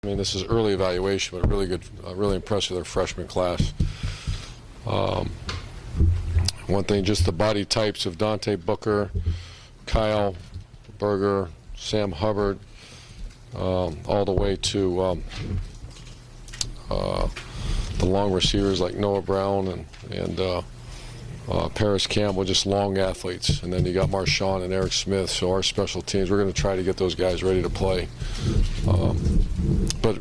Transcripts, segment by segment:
I mean, this is early evaluation, but really good, really impressed with their freshman class. One thing, just the body types of Dante Booker, Kyle Berger, Sam Hubbard, all the way to the long receivers like Noah Brown and Paris Campbell, just long athletes. And then you got Marshawn and Eric Smith. So our special teams, we're going to try to get those guys ready to play. But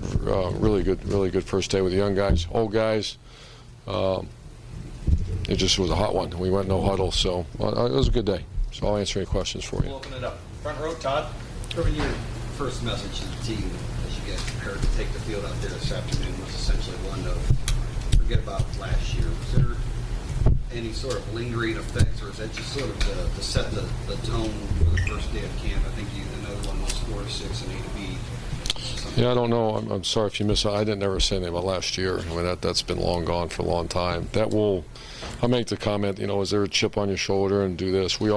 really good first day with the young guys. Old guys, it just was a hot one. We went no huddle, so it was a good day. So I'll answer any questions for you. We'll open it up. Front row, Todd. Urban, your first message to the team as you get prepared to take the field out there this afternoon was essentially one to forget about last year. Was there any sort of lingering effects, or is that just sort of to set the tone for the first day of camp? I think another one was 4 to 6 and A to B. Yeah, I don't know. I'm sorry if you missed it. I didn't ever say anything about last year. I mean, that's been long gone for a long time. I'll make the comment, is there a chip on your shoulder and do this? I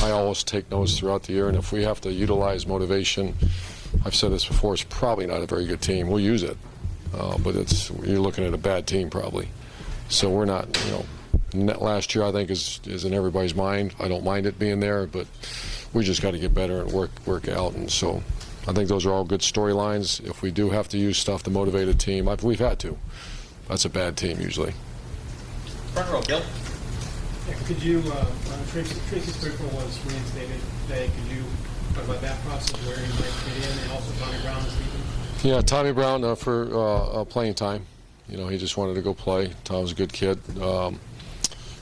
always take notes throughout the year, and if we have to utilize motivation, I've said this before, it's probably not a very good team. We'll use it, but you're looking at a bad team probably. So we're not, last year I think is in everybody's mind. I don't mind it being there, but we just got to get better and work out, and so I think those are all good storylines. If we do have to use stuff to motivate a team, we've had to. That's a bad team usually. Front row, Bill. Yeah, could you, Tracy Sprinkle was reinstated today. Could you talk about that process, where he might fit in, and also Tommy Brown this evening? Yeah, Tommy Brown for playing time. He just wanted to go play. Tom's a good kid.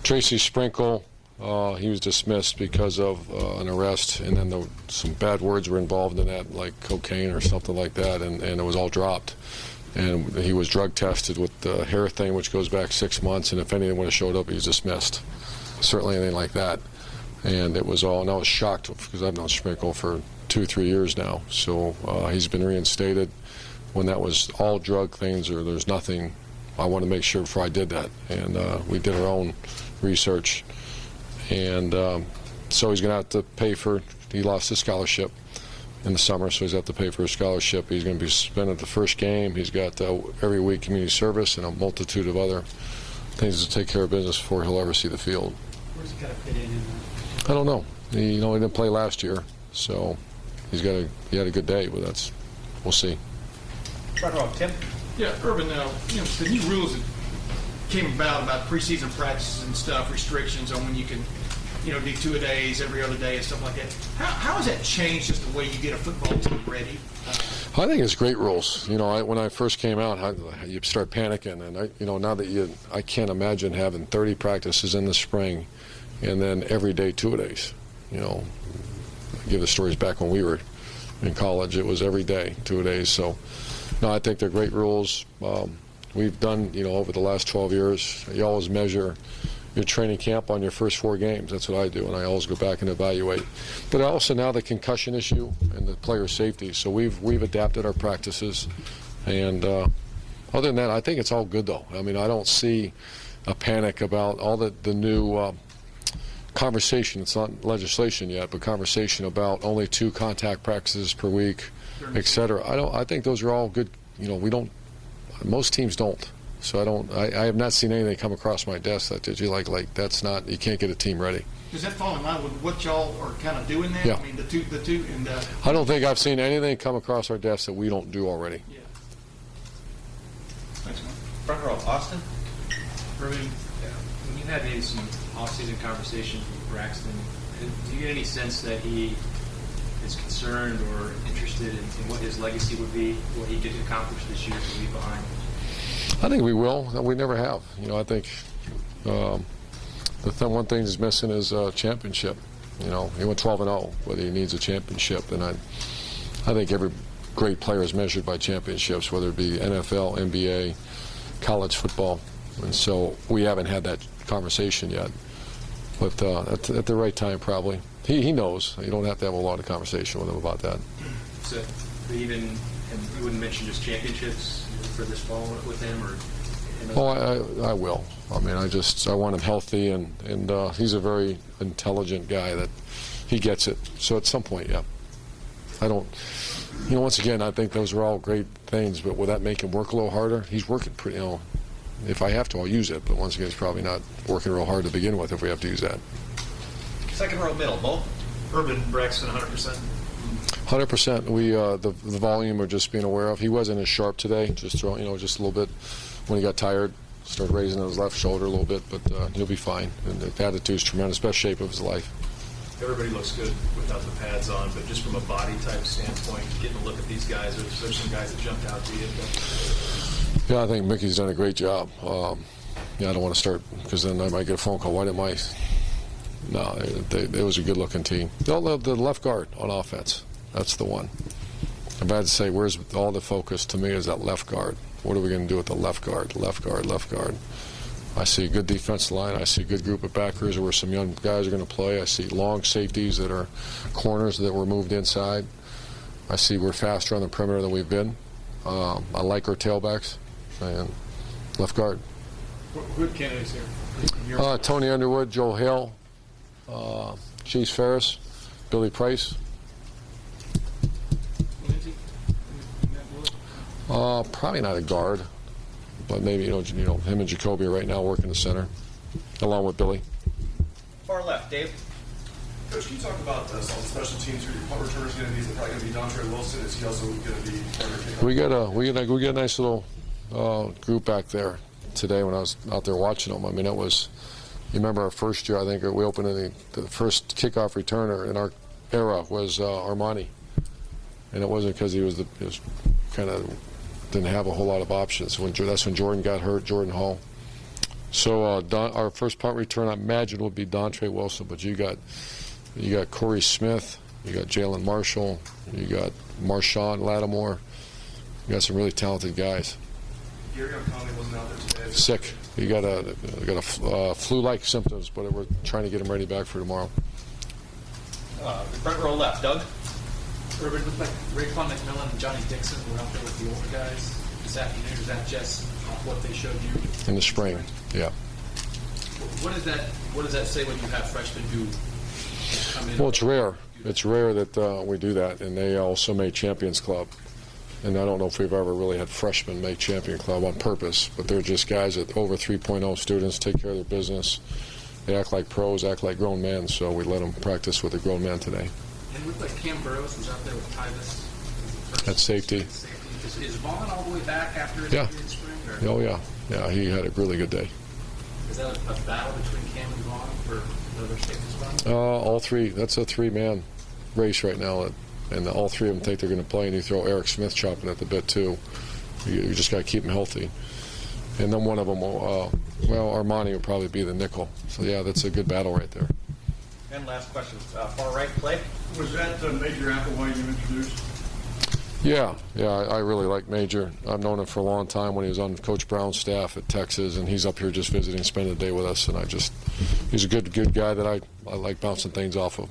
Tracy Sprinkle, he was dismissed because of an arrest, and then some bad words were involved in that, like cocaine or something like that, and it was all dropped. And he was drug tested with the hair thing, which goes back 6 months, and if anything would have showed up, he was dismissed. Certainly anything like that. And it was all, and I was shocked because I've known Sprinkle for 2-3 years now. So he's been reinstated. When that was all drug things or there's nothing, I wanted to make sure before I did that. And we did our own research. And so he's going to have to pay he lost his scholarship in the summer, so he's got to pay for his scholarship. He's going to be suspended the first game. He's got every week community service and a multitude of other things to take care of business before he'll ever see the field. Where's he got to fit in that? I don't know. He didn't play last year, so he had a good day, but we'll see. Front row, Tim. Yeah, Urban, the new rules that came about preseason practices and stuff, restrictions on when you can do 2-a-days every other day and stuff like that. How has that changed just the way you get a football team ready? I think it's great rules. When I first came out, you start panicking, and now that I can't imagine having 30 practices in the spring, and then every day 2-a-days. I give the stories back when we were in college. It was every day 2-a-days. So, no, I think they're great rules. We've done, over the last 12 years, you always measure your training camp on your first 4 games. That's what I do, and I always go back and evaluate. But also now the concussion issue and the player safety. So we've adapted our practices, and other than that, I think it's all good though. I mean, I don't see a panic about all the new conversation. It's not legislation yet, but conversation about only 2 contact practices per week, etc. I think those are all good. Most teams don't. So I have not seen anything come across my desk that did you like that's not, you can't get a team ready. Does that fall in line with what y'all are kind of doing there? Yeah. I mean, the two, and I don't think I've seen anything come across our desk that we don't do already. Yeah. Thanks, man. Front row, Austin. Urban, when you had maybe some off-season conversations with Braxton, do you get any sense that he is concerned or interested in what his legacy would be, what he did accomplish this year to leave behind? I think we will. We never have. I think one thing he's missing is a championship. He went 12-0, but he needs a championship. And I think every great player is measured by championships, whether it be NFL, NBA, college football. And so we haven't had that conversation yet. But at the right time, probably. He knows. You don't have to have a lot of conversation with him about that. So you wouldn't mention just championships for this fall with him, or? I will. I mean, I want him healthy, and he's a very intelligent guy that he gets it. So at some point, yeah. Once again, I think those are all great things, but will that make him work a little harder? He's working pretty, if I have to, I'll use it, but once again, he's probably not working real hard to begin with if we have to use that. Second row middle, Bo. Urban, Braxton, 100%. 100%. We the volume we're just being aware of. He wasn't as sharp today. Just throwing, just a little bit when he got tired. Started raising his left shoulder a little bit, but he'll be fine. And the attitude's tremendous. Best shape of his life. Everybody looks good without the pads on, but just from a body type standpoint, getting a look at these guys, there's some guys that jumped out to you. Yeah, I think Mickey's done a great job. I don't want to start because then I might get a phone call. Why didn't my? No, it was a good-looking team. The left guard on offense. That's the one. I'm about to say, where's all the focus to me is that left guard. What are we going to do with the left guard? Left guard, left guard. I see a good defensive line. I see a good group of backers where some young guys are going to play. I see long safeties that are corners that were moved inside. I see we're faster on the perimeter than we've been. I like our tailbacks and left guard. Who are the candidates here? Tony Underwood, Joel Hale, Chase Ferris, Billy Price. Lindsey? Probably not a guard, but maybe him and Jacoby are right now working the center, along with Billy. Far left, Dave. Coach, can you talk about some of the special teams? Who your punt returners going to be? Is it probably going to be Dontre Wilson? Is he also going to be part of the kickoff? We got a nice little group back there today when I was out there watching them. I mean, it was. You remember our first year? I think we opened the first kickoff returner in our era was Armani, and it wasn't because he was kind of didn't have a whole lot of options. That's when Jordan got hurt, Jordan Hall. So our first punt return, I imagine, would be Dontre Wilson, but you got Corey Smith, you got Jalen Marshall, you got Marshawn Lattimore. You got some really talented guys. Gary O'Connell wasn't out there today. Sick. He got a flu-like symptoms, but we're trying to get him ready back for tomorrow. Front row left, Doug. Urban, looked like Raekwon McMillan and Johnny Dixon were out there with the older guys this afternoon. Is that just what they showed you? In the spring, yeah. What does that say when you have freshmen who come in? Well, it's rare. It's rare that we do that, and they also made Champions Club. And I don't know if we've ever really had freshmen make Champion Club on purpose, but they're just guys that over 3.0 students, take care of their business. They act like pros, act like grown men, so we let them practice with a grown man today. And it looked like Cam Burrows was out there with Tyvis. At safety. Is Vaughn all the way back after his Yeah. injury in spring? Or Oh, yeah. Yeah, he had a really good day. is that a battle between Cam and Vaughn for the other safety spot? All three. That's a three-man race right now, and all three of them think they're going to play, and you throw Eric Smith chopping at the bit, too. You just got to keep him healthy. And then one of them, Armani will probably be the nickel. So, yeah, that's a good battle right there. And last question, far right play. Was that Major Applewhite you introduced? Yeah, I really like Major. I've known him for a long time when he was on Coach Brown's staff at Texas, and he's up here just visiting, spending the day with us. And he's a good guy that I like bouncing things off of.